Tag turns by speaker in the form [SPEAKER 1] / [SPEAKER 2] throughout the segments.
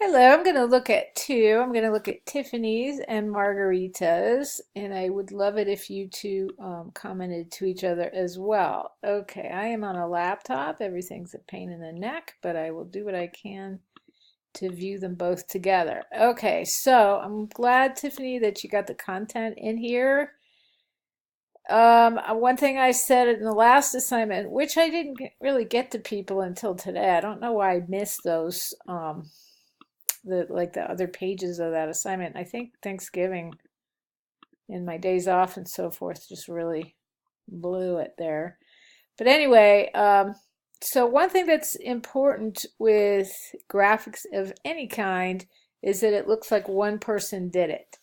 [SPEAKER 1] Hello, I'm going to look at two. I'm going to look at Tiffany's and Margarita's, and I would love it if you two commented to each other as well. Okay, I am on a laptop. Everything's a pain in the neck, but I will do what I can to view them both together. Okay, so I'm glad, Tiffany, that you got the content in here. One thing I said in the last assignment, which I didn't really get to people until today. I don't know why I missed those. The other pages of that assignment. I think Thanksgiving and my days off and so forth just really blew it there. But anyway, so one thing that's important with graphics of any kind is that it looks like one person did it.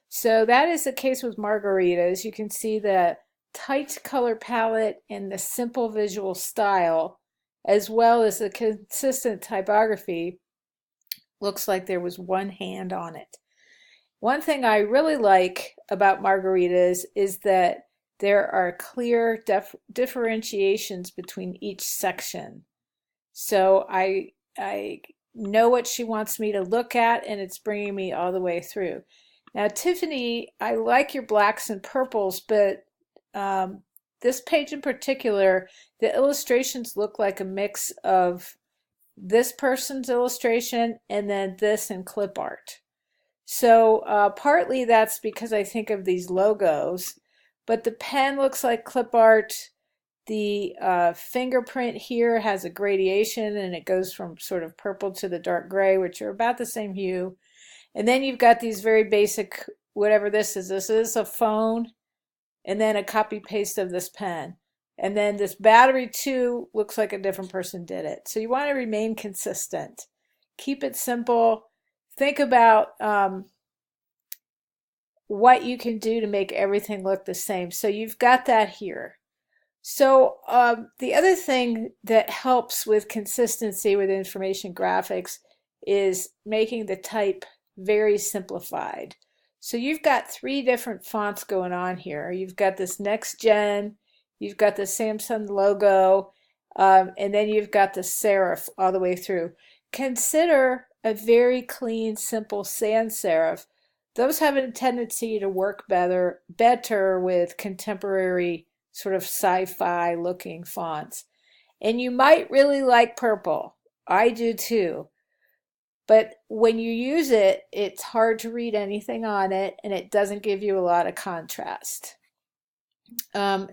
[SPEAKER 1] So that is the case with Margaritas. You can see the tight color palette and the simple visual style, as well as the consistent typography. Looks like there was one hand on it. One thing I really like about Margaritas is that there are clear differentiations between each section. So I know what she wants me to look at, and it's bringing me all the way through. Now, Tiffany, I like your blacks and purples, but this page in particular, the illustrations look like a mix of this person's illustration and then this and clip art. So partly that's because I think of these logos, but the pen looks like clip art. The fingerprint here has a gradation and it goes from sort of purple to the dark gray, which are about the same hue. And then you've got these very basic, whatever this is. This is a phone and then a copy paste of this pen. And then this battery too looks like a different person did it. So you want to remain consistent. Keep it simple. Think about what you can do to make everything look the same. So you've got that here. So the other thing that helps with consistency with information graphics is making the type very simplified. So you've got three different fonts going on here. You've got this Next Gen, you've got the Samsung logo, and then you've got the serif all the way through. Consider a very clean, simple sans serif. Those have a tendency to work better with contemporary sort of sci-fi looking fonts. And you might really like purple. I do too. But when you use it, it's hard to read anything on it and it doesn't give you a lot of contrast. And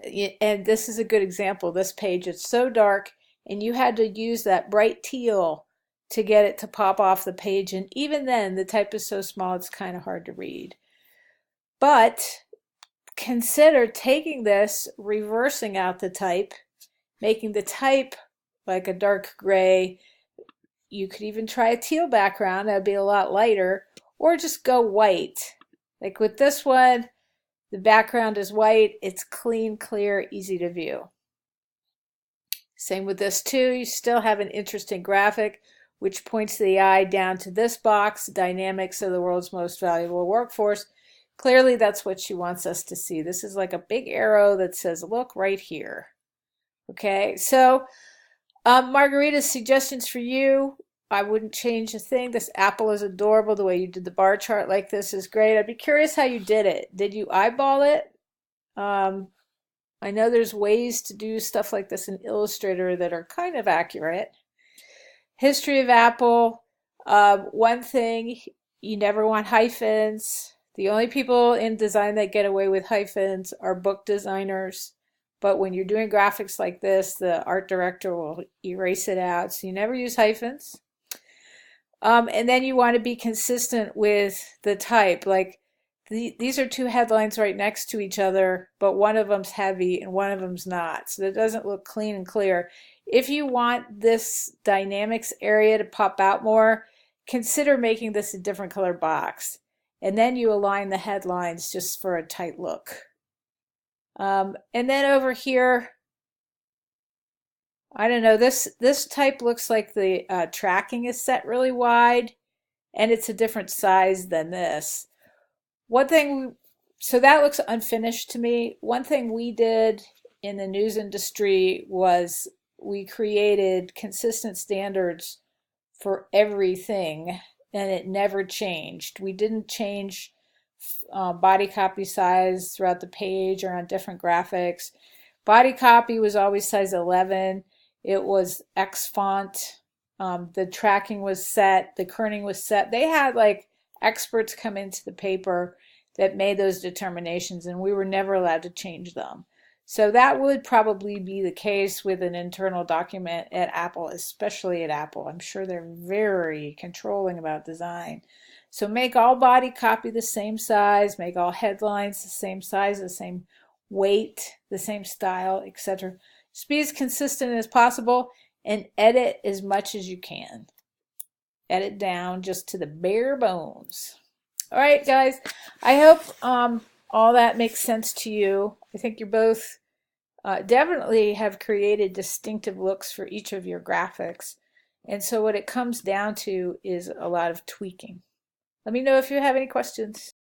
[SPEAKER 1] this is a good example. This page, it's so dark and you had to use that bright teal to get it to pop off the page. And even then, the type is so small, it's kind of hard to read. But consider taking this, reversing out the type, making the type like a dark gray. You could even try a teal background, that'd be a lot lighter, or just go white. Like with this one, the background is white, it's clean, clear, easy to view. Same with this too, you still have an interesting graphic which points the eye down to this box, dynamics of the world's most valuable workforce. Clearly that's what she wants us to see. This is like a big arrow that says, look right here. Okay, so Margarita's suggestions for you. I wouldn't change a thing. This apple is adorable. The way you did the bar chart like this is great. I'd be curious how you did it. Did you eyeball it? I know there's ways to do stuff like this in Illustrator that are kind of accurate. History of Apple. One thing, you never want hyphens. The only people in design that get away with hyphens are book designers. But when you're doing graphics like this, the art director will erase it out. So you never use hyphens. And then you want to be consistent with the type. Like these are two headlines right next to each other, but one of them's heavy and one of them's not. So it doesn't look clean and clear. If you want this dynamics area to pop out more, consider making this a different color box. And then you align the headlines just for a tight look. And then over here, I don't know, this type looks like the tracking is set really wide and it's a different size than this. One thing, so that looks unfinished to me. One thing we did in the news industry was we created consistent standards for everything and it never changed. We didn't change body copy size throughout the page or on different graphics. Body copy was always size 11. It was X font. The tracking was set. The kerning was set. They had like experts come into the paper that made those determinations, and we were never allowed to change them. So that would probably be the case with an internal document at Apple, especially at Apple. I'm sure they're very controlling about design. So make all body copy the same size, make all headlines the same size, the same weight, the same style, etc. Just be as consistent as possible and edit as much as you can. Edit down just to the bare bones. All right, guys, I hope all that makes sense to you. I think you're both definitely have created distinctive looks for each of your graphics. And so what it comes down to is a lot of tweaking. Let me know if you have any questions.